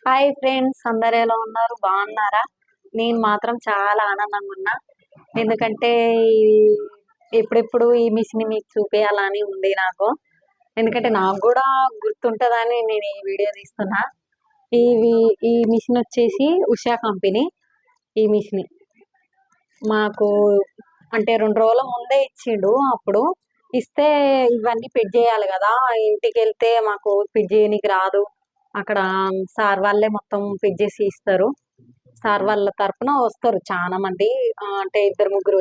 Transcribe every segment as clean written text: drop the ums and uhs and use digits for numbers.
Hi friends, అందరు ఎలా ఉన్నారు? బాగున్నారా? నేను మాత్రం చాలా ఆనందంగా ఉన్నా. ఎందుకంటే ఎప్పుడెప్పుడు ఈ మిషన్ మీకు చూపించాలని ఉంది నాకు. ఎందుకంటే నాకు కూడా గుర్తుంటుందని నేను ఈ వీడియో తీస్తున్నా. ఇవి ఈ మిషన్ వచ్చేసి ఉషా కంపెనీ. ఈ మిషన్ మాకు అంటే 2 రోజుల ముందే ఇచ్చిండు. అప్పుడు ఇస్తే ఇవన్నీ ఫిట్ చేయాలి కదా, ఇంటికి వెళ్తే మాకు ఫిట్ చేయనికి రాదు. అక్కడ సార్ వాళ్ళే మొత్తం ఫిట్ చేసి ఇస్తారు. సార్ వాళ్ళ తరపున వస్తారు చాలా మంది. అంటే 2 ముగ్గురు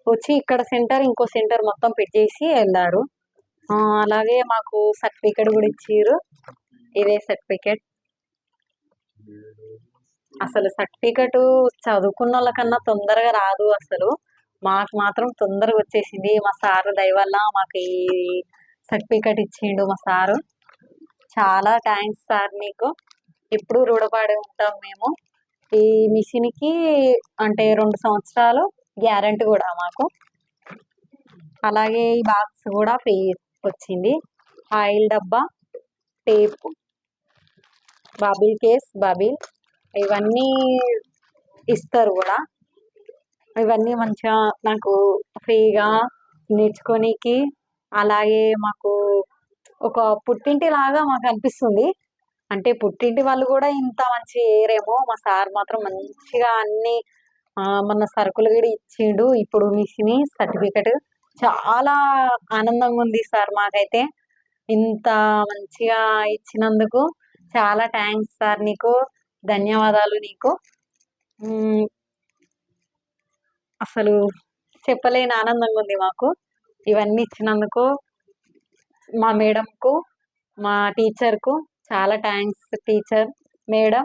వచ్చి ఇక్కడ సెంటర్ ఇంకో సెంటర్ మొత్తం ఫిట్ చేసి వెళ్ళారు. అలాగే మాకు సర్టిఫికెట్ కూడా ఇచ్చిర్రు. ఇదే సర్టిఫికెట్. అసలు సర్టిఫికెట్ చదువుకున్న వాళ్ళకన్నా తొందరగా రాదు అసలు. మాకు మాత్రం తొందరగా వచ్చేసింది. మా సారు దయ వల్ల మాకు ఈ సర్టిఫికెట్ ఇచ్చిండు మా సారు. చాలా థ్యాంక్స్ సార్, మీకు ఎప్పుడు రుణపడి ఉంటాం మేము. ఈ మిషన్కి అంటే 2 సంవత్సరాలు గ్యారెంటీ కూడా మాకు. అలాగే ఈ బాక్స్ కూడా ఫ్రీ వచ్చింది. ఆయిల్ డబ్బా, టేప్, బాబిల్ కేస్, ఇవన్నీ ఇస్తారు కూడా. ఇవన్నీ మంచిగా నాకు ఫ్రీగా నేర్చుకోనికి. అలాగే మాకు ఒక పుట్టింటి లాగా మాకు అనిపిస్తుంది. అంటే పుట్టింటి వాళ్ళు కూడా ఇంత మంచి ఏరేమో. మా సార్ మాత్రం మంచిగా అన్ని మొన్న సరుకులు కూడా ఇచ్చిండు. ఇప్పుడు మిషన్ సర్టిఫికెట్ చాలా ఆనందంగా ఉంది సార్ మాకైతే. ఇంత మంచిగా ఇచ్చినందుకు చాలా థ్యాంక్స్ సార్, నీకు ధన్యవాదాలు. నీకు అసలు చెప్పలేని ఆనందంగా ఉంది మాకు ఇవన్నీ ఇచ్చినందుకు. మా మేడంకు, మా టీచర్కు చాలా thanks. Teacher madam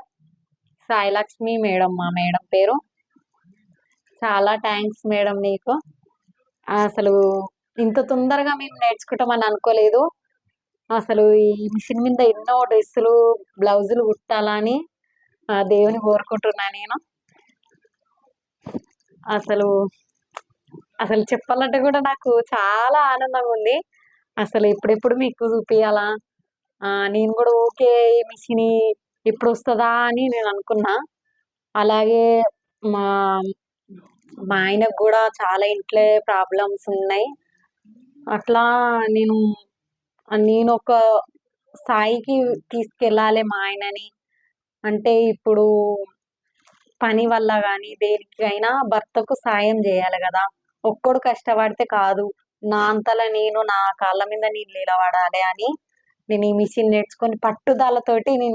Sai Lakshmi madam, మా మేడం పేరు. చాలా థ్యాంక్స్ మేడం నీకు. అసలు ఇంత తొందరగా మేము నేర్చుకుంటామని అనుకోలేదు. అసలు ఈ మిషన్ మీద ఎన్నో డ్రెస్సులు, బ్లౌజులు కుట్టాలని దేవుని కోరుకుంటున్నా నేను. అసలు అసలు చెప్పాలంటే కూడా నాకు చాలా ఆనందంగా ఉంది. అసలు ఎప్పుడెప్పుడు మీకు చూపియాలా, నేను కూడా ఓకే ఈ మిషన్ ఎప్పుడు వస్తుందా అని నేను అనుకున్నా. అలాగే మా మా ఆయనకు కూడా చాలా ఇంట్లో ప్రాబ్లమ్స్ ఉన్నాయి. అట్లా నేను నేను ఒక స్థాయికి తీసుకెళ్ళాలి మా ఆయనని. అంటే ఇప్పుడు పని వల్ల కానీ దేనికైనా భర్తకు సాయం చేయాలి కదా. ఒక్కడు కష్టపడితే కాదు. నా అంతలా నేను నా కాళ్ళ మీద నేను నిలబడాలి అని నేను ఈ మిషన్ నేర్చుకొని పట్టుదలతోటి నేను